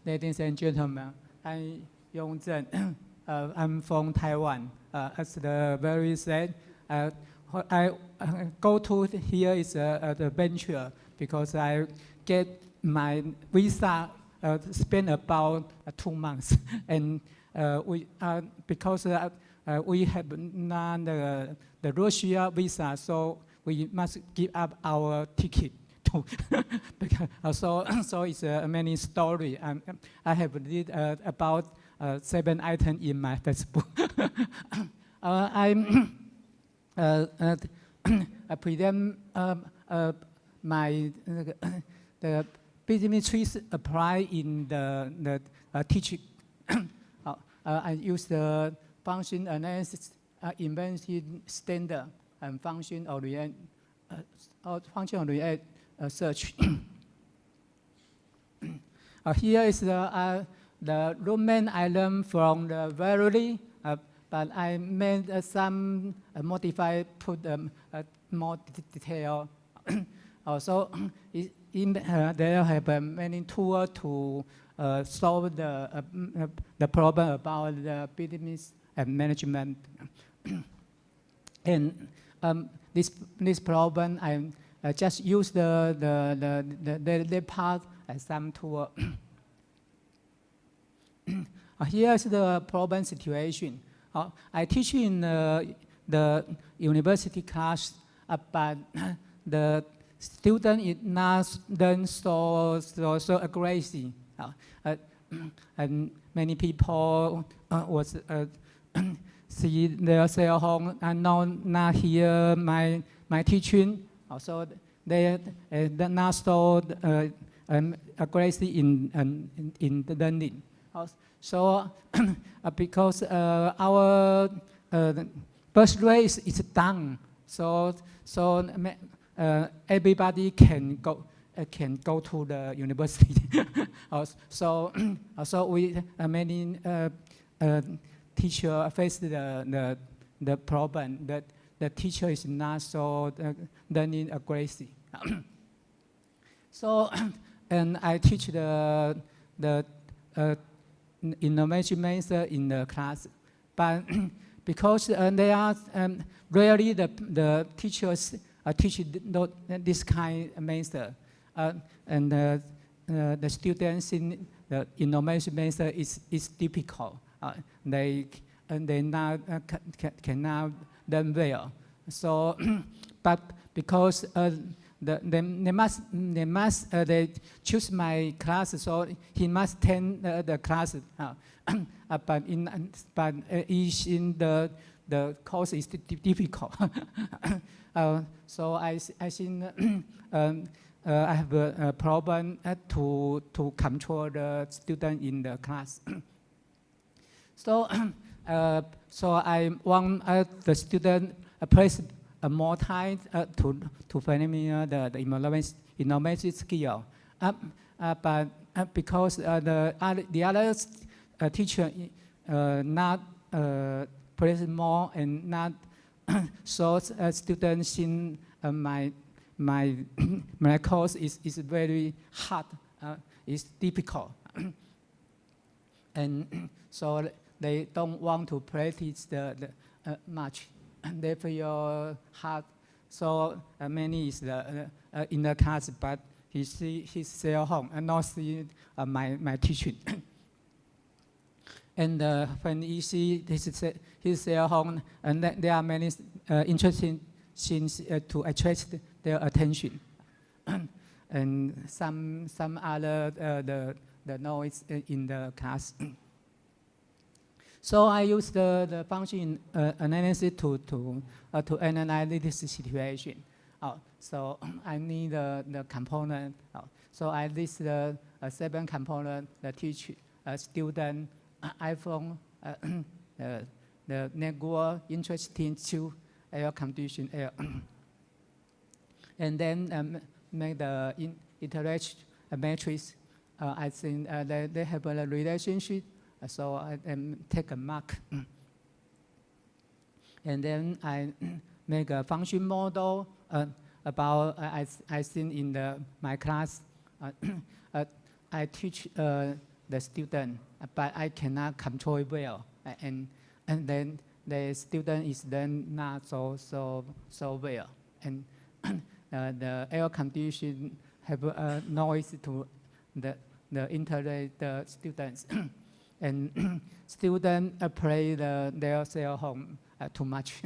Ladies and gentlemen, I'm Youn. I'm from Taiwan. As the very said, I go to here is the venture because I get my visa spend about 2 months, and because we have none the Russia visa, so we must give up our ticket. Because so it's many story. I have read about 7 items in my Facebook. I present my the business TRIZ apply in the teaching. I use the function analysis, invention standard, and function oriented search. Here is the domain I learned from the Verily, but I made some modify, put more detail. Also, there have many tools to solve the problem about the business and management. And this problem, I just use the part as some tool. Here is the problem situation. I teach in the university class, but the student is not done so aggressive. And many people was see their cell phone and not hear my teaching. Also, they are not so aggressive in the learning. So, because our birth rate is down, so everybody can go to the university. So we many teacher face the problem that the teacher is not so learning aggressive. So, and I teach the innovation method in the class, but because they are rarely the teachers teach this kind of method, and the students in the innovation method is difficult. They not cannot learn well. So, but because they choose my class, so he must attend the class. But in the course is difficult. So I think I have a problem to control the student in the class. So I want the student place more time to familiar the innovation skill. But because the other teacher not place more and not so students in my course is very hard. It's difficult, and so they don't want to practice the much. They feel hard. So many is in the class, but he see his cell phone and not see my teaching. And when he see his cell phone, and there are many interesting things to attract their attention, and some other the noise in the class. So I use the function analysis to analyze this situation. So I need the component. So I list the 7 components: the teacher, student, iPhone, the network, interesting to air condition, air. And then make the interaction matrix. I think they have a relationship. So I take a mark. And then I make a function model about, I think in my class, I teach the student, but I cannot control it well, and then the student is then not so well, and the air condition have a noise to the internet the students, and students play their cell phone too much.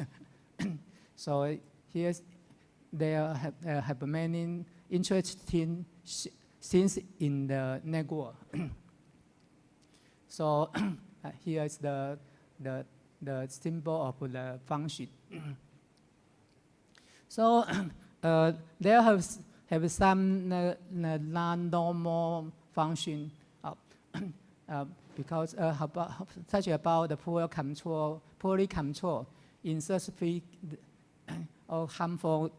So here they have many interesting things in the network. So here is the symbol of the function. So there have some non-normal function because such about the poorly control in specific or harmful.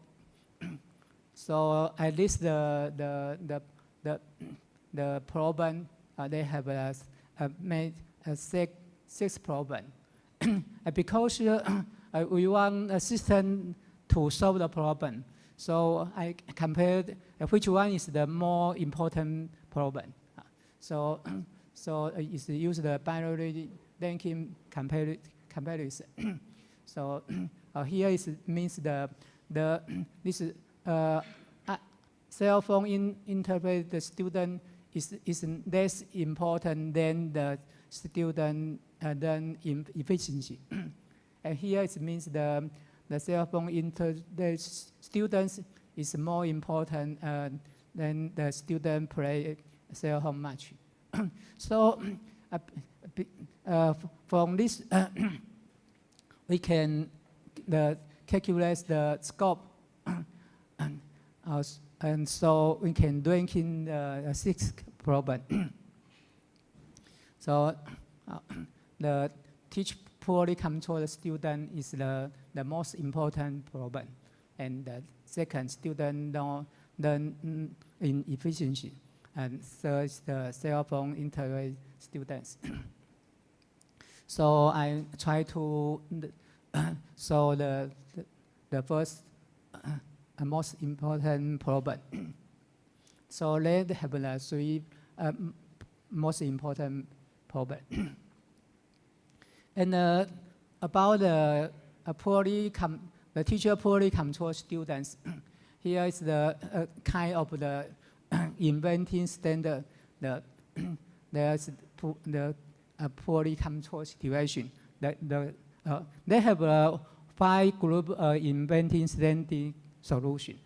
So at least the problem they have made six problem. Because we want a system to solve the problem. So I compared which one is the more important problem. So it's use the binary ranking comparison. So here is means this cell phone interpret the student is less important than the student than efficiency. And here it means the cell phone the students is more important than the student play cell phone much. So from this we can calculate the scope, and so we can rank in the sixth problem. So the teach poorly controlled student is the most important problem, and the second student learn inefficiency, and third the cell phone interest students. So I try to solve the first most important problem. So let's have the three most important problem. And about the teacher poorly controlled students, here is the kind of the inventing standard. There's the poorly controlled situation. They have 5 group inventing standard solution,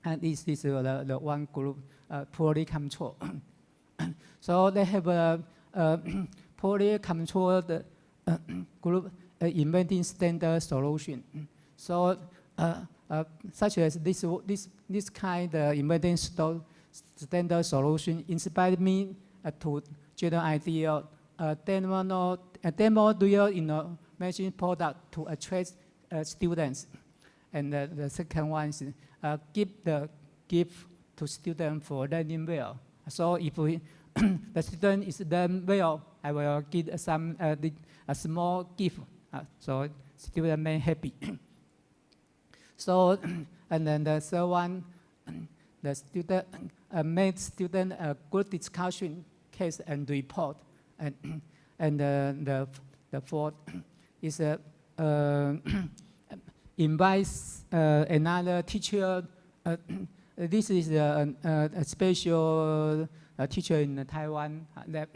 and this is the one group poorly controlled. So they have a poorly controlled group inventing standard solution. So such as this kind of inventing standard solution inspired me to general idea demo real innovation product to attract students. And the second one is give the gift to students for learning well. So if the student is learn well, I will give some a small gift, so student may happy. So and then the third one, the student made student a good discussion case and report, and the fourth is invites another teacher. This is a special teacher in Taiwan that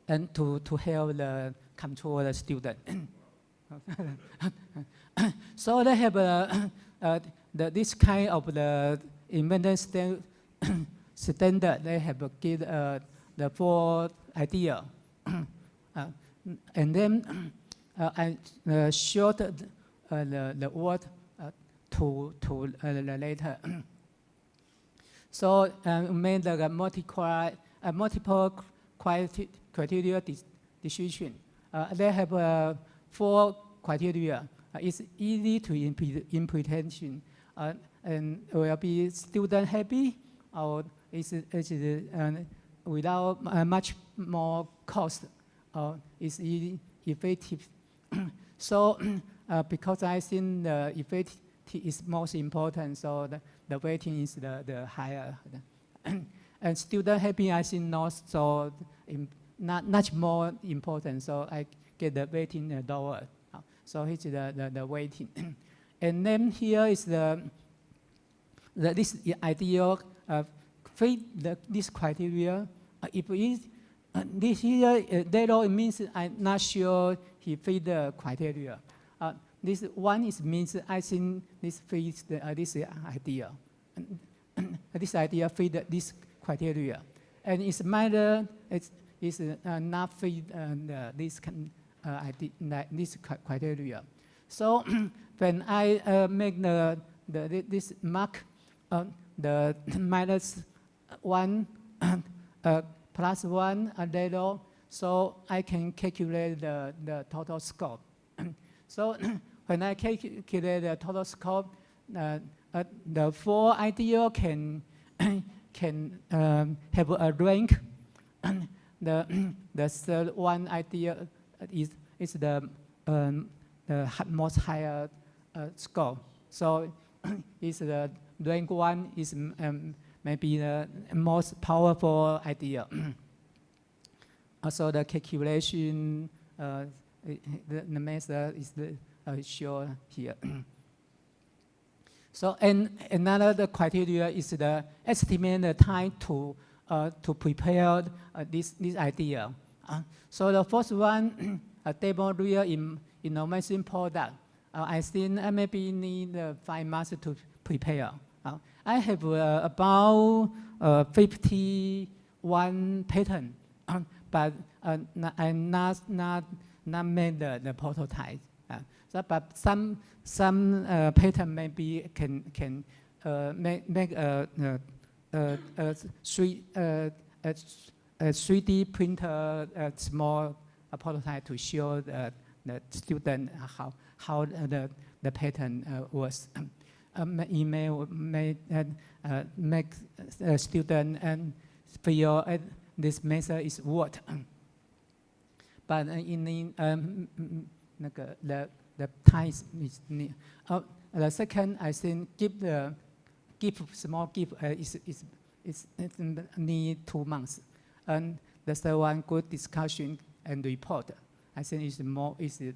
and to help the control the student. So they have this kind of the inventor standard. They have give the 4 idea, and then I short the word to later. So made the multiple criteria decision. They have 4 criteria. It's easy to implementation, and will be student happy, or is without much more cost, or is effective. So because I think the effective is most important, so the weighting is the higher. And student helping, I think, not so not much more important. So I get the weighting lower. So it's the weighting. And then here is this ideal fit this criteria. If this here zero, it means I'm not sure he fit the criteria. This one is means I think this fits this idea. This idea fit this criteria, and it's matter it's not fit this this criteria. So when I make this mark, the -1 +1 0, so I can calculate the total scope. So when I calculate the total scope, the 4 ideal can have a rank. The third one idea is the most higher score. So is the rank 1 is maybe the most powerful idea. Also the calculation, the method is shown here. So and another criteria is the estimated time to prepare this idea. So the first one, a demo real innovation product. I think I maybe need 5 months to prepare. I have about 51 patents, but I not made the prototype. So, but some patent maybe can make a 3D printer small prototype to show the student how the pattern works. Email may make a student and feel this method is what. But in the time is near. The second, I think, small gift is need 2 months. And the third one, good discussion and report. I think is more easier.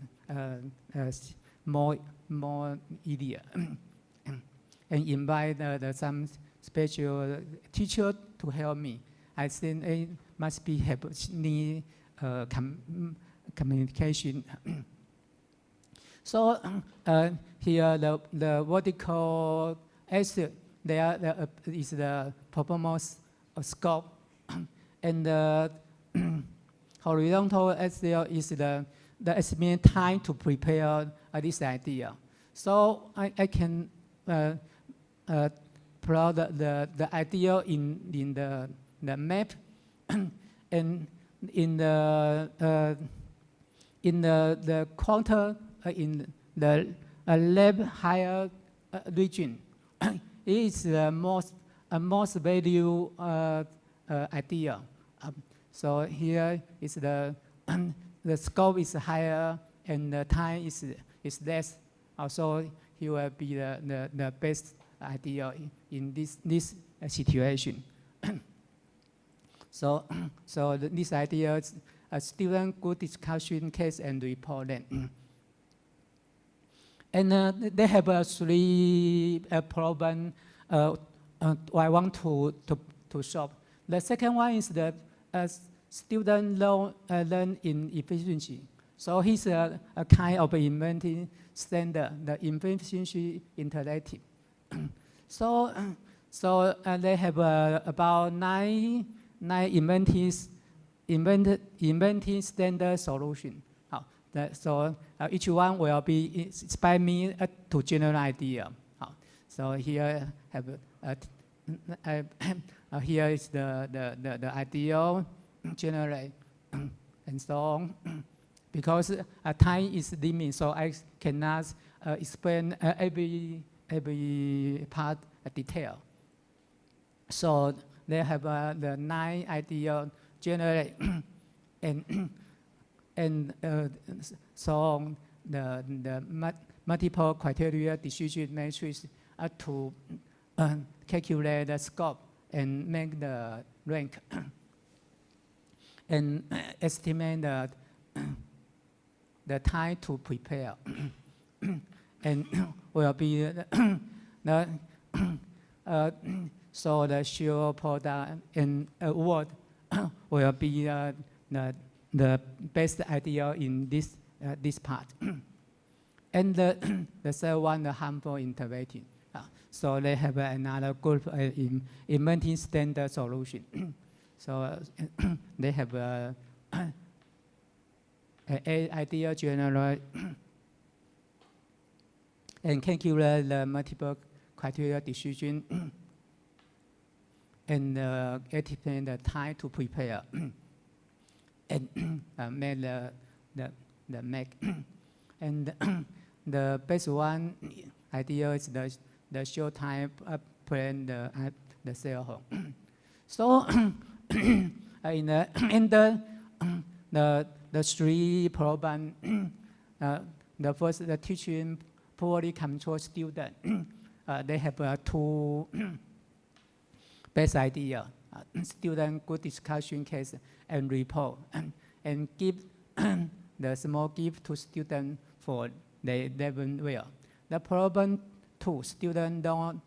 And invite some special teacher to help me. I think it must be need communication. So here the vertical axis there is the performance scope, and the horizontal axis is the estimated time to prepare this idea. So I can plot the idea in the map, and in the quarter in the left higher region is the most value idea. So here is the scope is higher and the time is less. Also, he will be the best idea in this situation. So this idea is a student good discussion case and report then. And they have 3 problems I want to solve. The second one is that student learn in efficiency. So he's a kind of inventing standard, the efficiency interactive. So they have about 9 inventing standard solution. So each one will be inspire me to general idea. So here here is the ideal generate and so on. Because time is limited, so I cannot explain every part detail. So they have the 9 ideal generate and so on the multiple criteria decision matrix to calculate the scope and make the rank and estimate the time to prepare. And will be so the sure product and award will be the best idea in this part. And the third one, the harmful intervention. So they have another group inventing standard solution. So they have an idea generate and calculate the multiple criteria decision and estimate the time to prepare and make the make. And the best one idea is the short time plan the cell home. So in the three problem, the first, the teaching poorly controlled student. They have two best idea: student good discussion case and report, and give the small gift to student for they level well. The problem two, student don't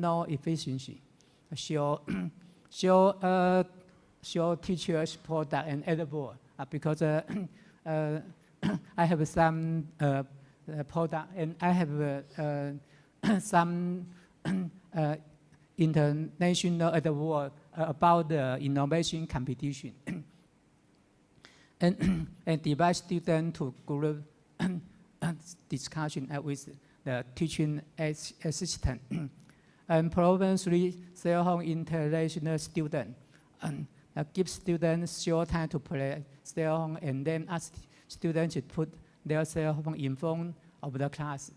know efficiency. Show teachers product and edible because I have some product and I have some international award about the innovation competition. And divide student to group discussion with the teaching assistant. And problem three, cell home international student. Give students short time to play cell home and then ask students to put their cell home in front of the class.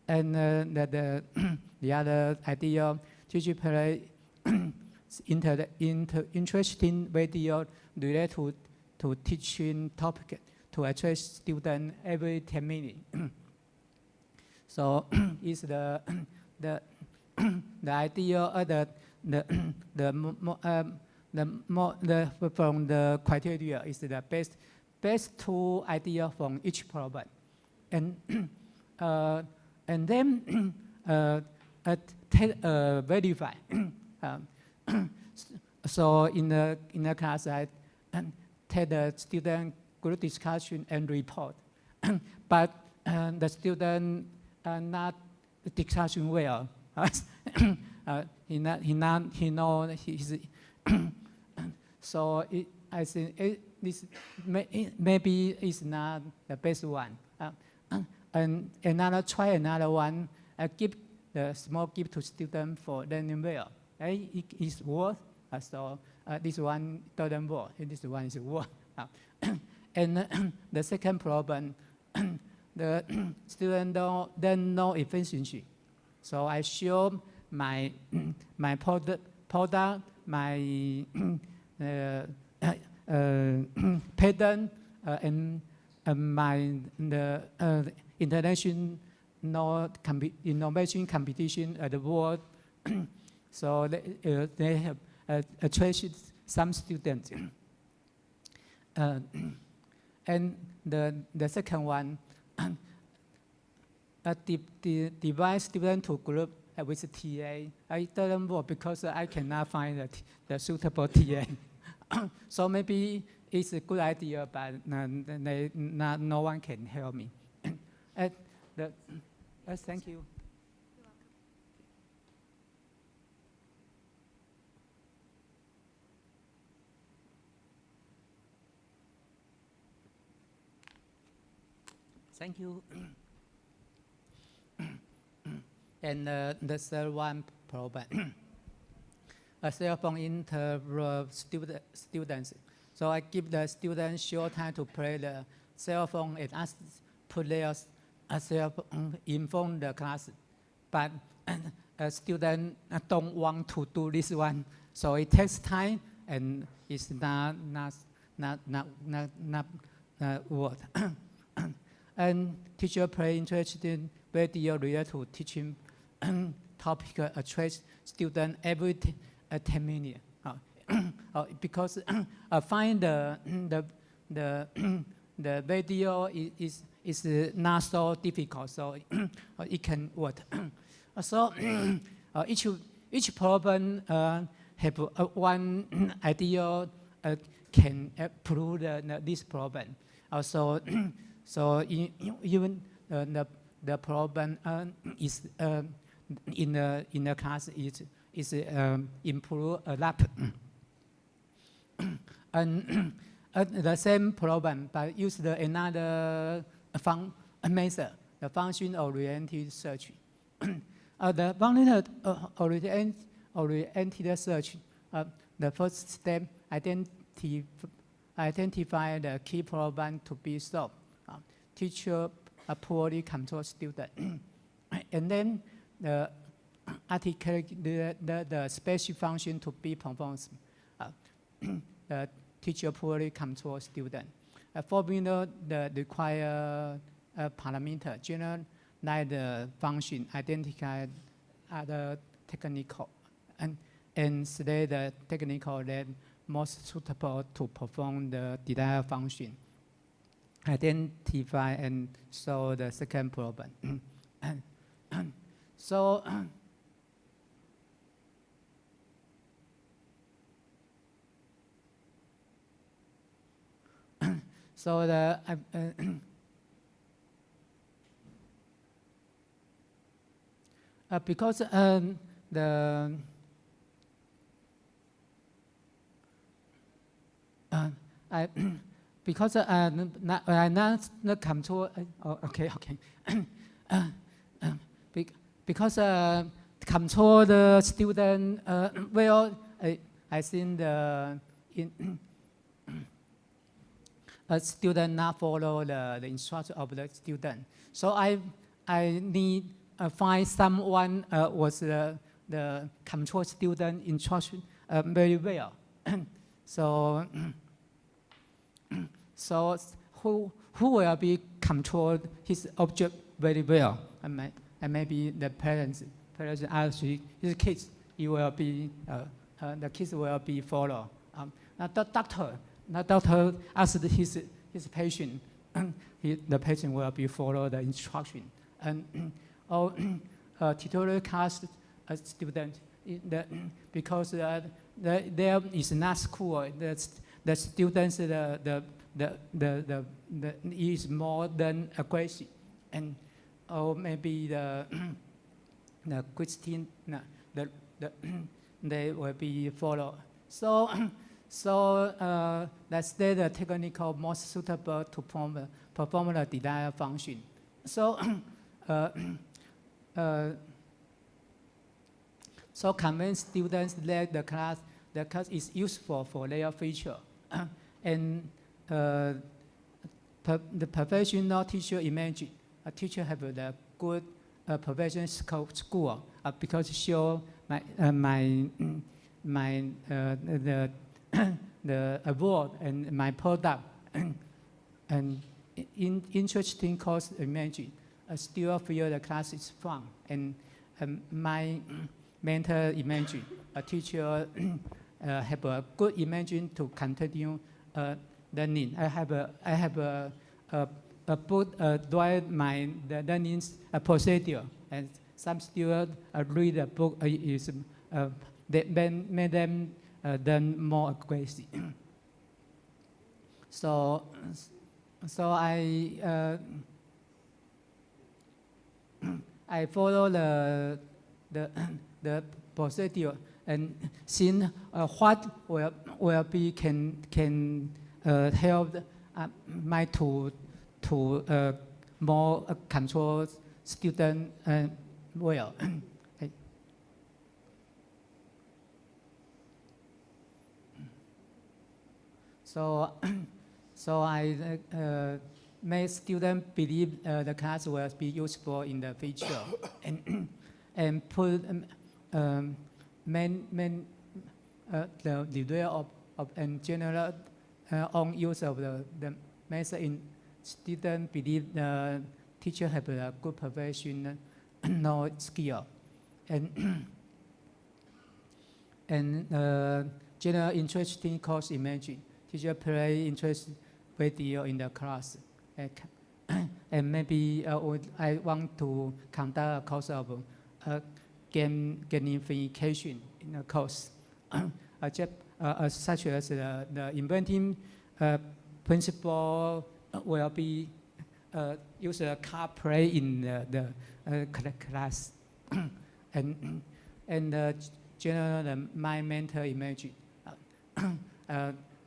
And the other idea, teacher play interesting video related to teaching topic to attract students every 10 minutes. So is the idea from the criteria is the best two idea from each problem, and then verify. So in the class, I take the student group discussion and report, but the student not discussion well. He know his. So I think this maybe is not the best one. And try another one. Give the small gift to student for learning well. It is worth. So this one doesn't work. This one is worth. And the second problem, the student don't know efficiency. So I show my product, my pattern, and my international innovation competition at the world. So they have attracted some students. And the second one, divide student to group with TA. I doesn't work because I cannot find the suitable TA. So maybe it's a good idea, but no one can help me. Thank you. Thank you. And the third one problem. A cell phone interrupt students. So I give the students short time to play the cell phone and ask put their cell phone in front of the class. But a student don't want to do this one. So it takes time and it's not work. And teacher play interesting video related to teaching topic attract student every 10 minutes. because find the video is not so difficult, so it can work. So each problem have one idea can prove this problem. Also, so even the problem is in the class is improve a lot. And the same problem, but use another method, the function-oriented search. The function-oriented search, the first step, identify the key problem to be solved. Teacher poorly control student. And then articulate the special function to be performed. The teacher poorly control student. Formula the required parameter, generalize the function, identify other technical, and select the technical that most suitable to perform the desired function. Identify and solve the second problem. So, so because because I not control. Okay. Because control the student well, I think a student not follow the instruction of the student. So I need find someone was the control student instruction very well. So who will be control his object very well? And maybe the parents ask his kids, he will be the kids will be follow. Now the doctor asked his patient, the patient will be follow the instruction. And tutorial class student, because there is not school, the students is more than aggressive, and maybe the Christian they will be follow. So let's say the technical most suitable to perform the desired function. So so convince students that the class is useful for their future. And the professional teacher image, a teacher have the good professional school because show the award and my product and interesting course image. I still feel the class is fun, and my mental image, a teacher have a good image to continue learning. I have a book drive my learning procedure, and some students read the book is that made them learn more aggressive. So I follow the procedure and see what will be can help my to more control student well. So I make students believe the class will be useful in the future, and put the review of and general on use of the method in students believe the teacher have a good professional skill, and general interesting course imaging. Teacher play interesting video in the class. And maybe I want to conduct a course of gamification in the course, such as the inventing principle will be use a card play in the class, and general my mental image.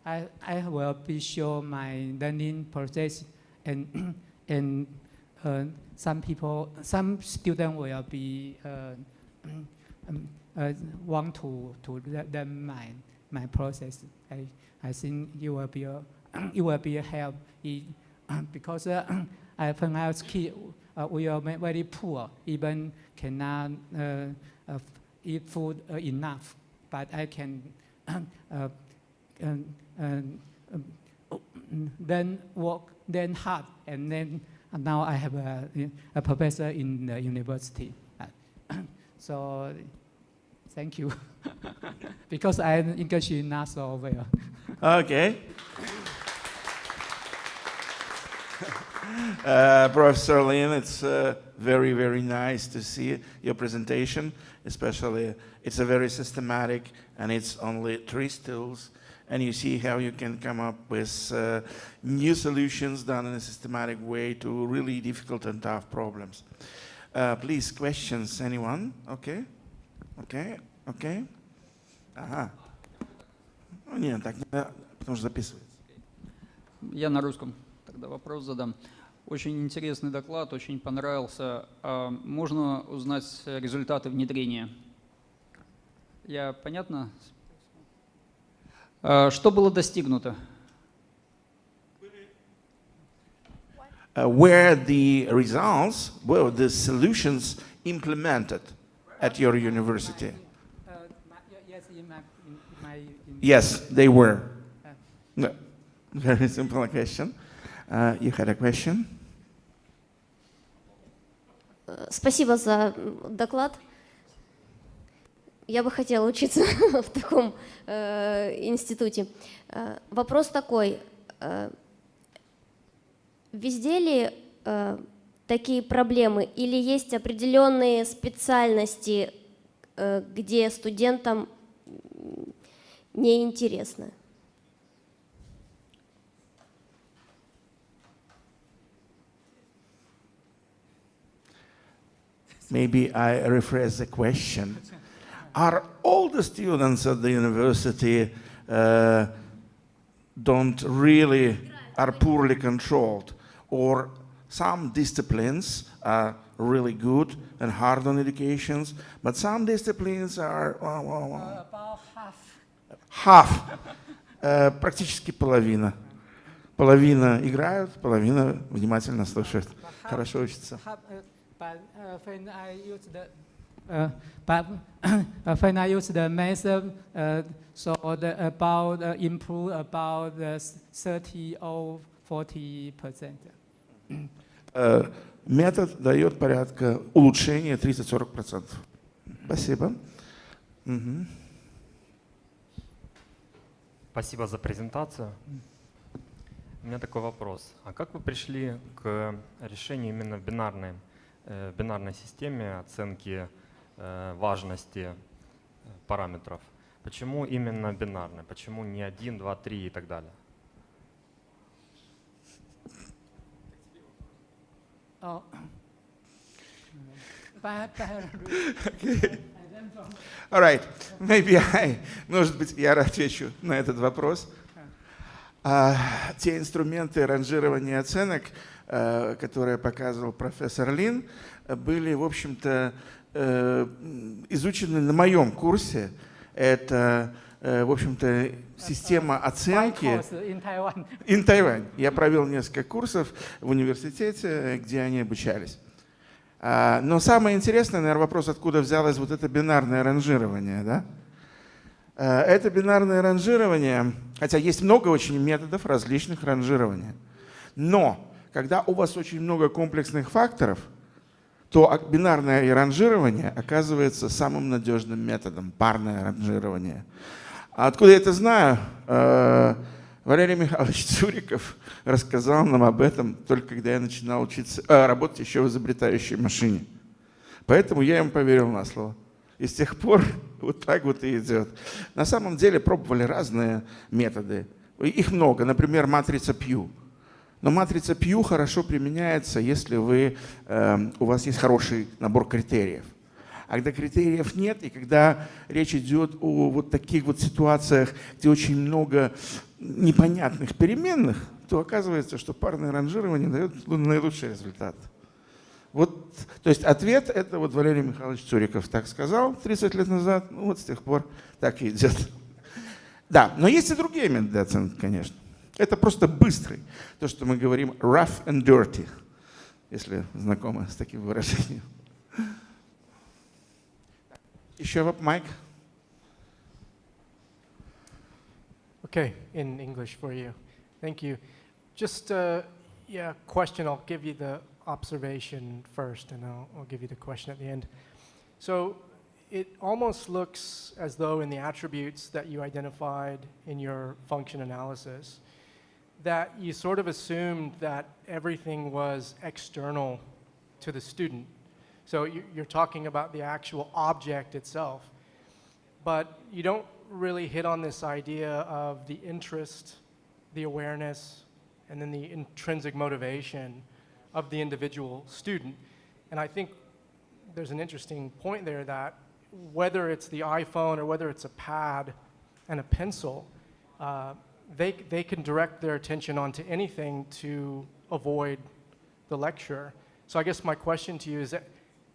I will be show my learning process, and some students will be want to learn my process. I think it will be a help because when I was kid, we are very poor, even cannot eat food enough. But I can then work, then hard, and then now I have a professor in the university. So thank you, because I'm English not so well. Okay. Professor Lin, it's very, very nice to see your presentation, especially it's a very systematic and it's only 3 tools, and you see how you can come up with new solutions done in a systematic way to really difficult and tough problems. Please, questions, anyone? Okay? Okay? Okay? Ага. Ну, нет, так, потому что записывается. Я на русском тогда вопрос задам. Очень интересный доклад, очень понравился. Можно узнать результаты внедрения? Я понятно? Что было достигнуто? Where the results, well, the solutions implemented at your university? Yes, they were. No. Very simple question. You had a question? Спасибо за доклад. Я бы хотела учиться в таком институте. Вопрос такой. Везде ли такие проблемы или есть определенные специальности, где студентам неинтересно? Maybe I rephrase the question. Are all the students at the university don't really are poorly controlled, or some disciplines are really good and hard on educations, but some disciplines are About half, практически половина. Половина играют, половина внимательно слушают, хорошо учатся. But when I use the method, so improve about 30 or 40%. Метод дает порядка улучшения 30-40%. Спасибо. Угу. Спасибо за презентацию. У меня такой вопрос. А как вы пришли к решению именно в бинарной системе оценки важности параметров? Почему именно бинарной? Почему не 1, 2, 3 и так далее? Oh. All right. Maybe может быть, я отвечу на этот вопрос. Те инструменты ранжирования оценок, которые показывал профессор Лин, были, в общем-то, изучены на моем курсе. Это, в общем-то, система оценки. In Taiwan. Я провел несколько курсов в университете, где они обучались. Но самое интересное, наверное, вопрос, откуда взялось вот это бинарное ранжирование. Да? Это бинарное ранжирование, хотя есть много очень методов различных ранжирования. Но когда у вас очень много комплексных факторов, то бинарное ранжирование оказывается самым надежным методом, парное ранжирование. А откуда я это знаю? Валерий Михайлович Цуриков рассказал нам об этом только когда я начинал учиться, работать еще в изобретающей машине. Поэтому я ему поверил на слово. И с тех пор вот так вот и идет. На самом деле пробовали разные методы. Их много. Например, матрица Пью. Но матрица Пью хорошо применяется, если у вас есть хороший набор критериев. А когда критериев нет, и когда речь идет о вот таких вот ситуациях, где очень много непонятных переменных, то оказывается, что парное ранжирование дает наилучший результат. Вот, то есть ответ — это вот Валерий Михайлович Цуриков так сказал 30 лет назад, ну вот с тех пор так и идет. Да, но есть и другие методы оценки, конечно. Это просто быстрый, то, что мы говорим rough and dirty, если знакомы с таким выражением. Еще Mike? Okay, in English for you. Thank you. Just question. I'll give you the observation first, and I'll give you the question at the end. So it almost looks as though in the attributes that you identified in your function analysis, that you sort of assumed that everything was external to the student. So you're talking about the actual object itself, but you don't really hit on this idea of the interest, the awareness, and then the intrinsic motivation of the individual student. And I think there's an interesting point there that whether it's the iPhone or whether it's a pad and a pencil, they can direct their attention onto anything to avoid the lecture. So I guess my question to you is that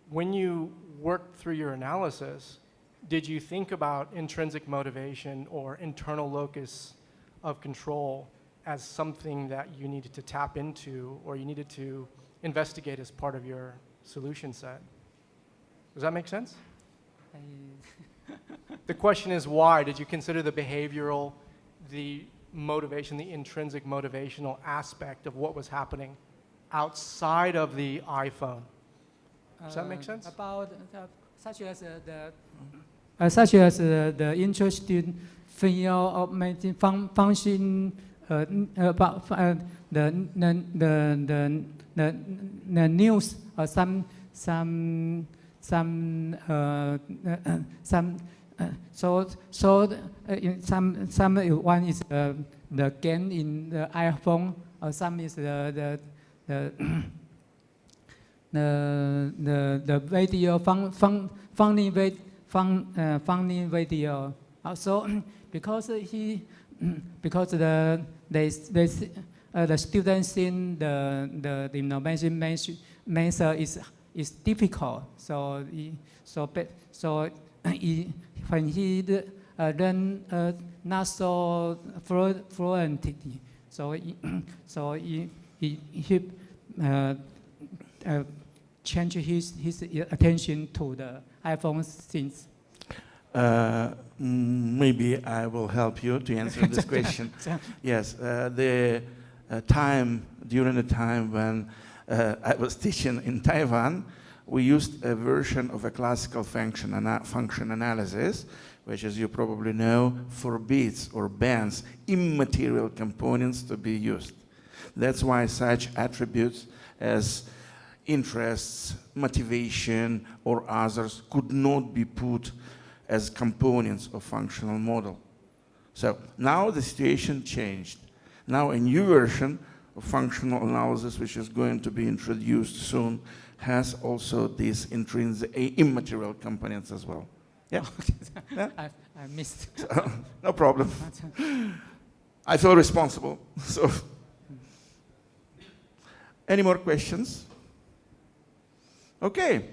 when you worked through your analysis, did you think about intrinsic motivation or internal locus of control as something that you needed to tap into or you needed to investigate as part of your solution set? Does that make sense? The question is why? Did you consider the behavioral, the motivation, the intrinsic motivational aspect of what was happening outside of the iPhone? Does that make sense? About such as the interested field of making function about the news or some in some one is the game in the iPhone, or some is the video funny video. Also because the students in the innovation method is difficult. So when he learn not so fluently, so he change his attention to the iPhone things. Maybe I will help you to answer this question. Yes, during the time when I was teaching in Taiwan, we used a version of a classical function analysis, which, as you probably know, forbids or bans immaterial components to be used. That's why such attributes as interests, motivation, or others could not be put as components of functional model. So now the situation changed. Now a new version of functional analysis, which is going to be introduced soon, has also these intrinsic immaterial components as well. Yeah? Yeah? I missed. So, no problem. I feel responsible. So, any more questions? Okay.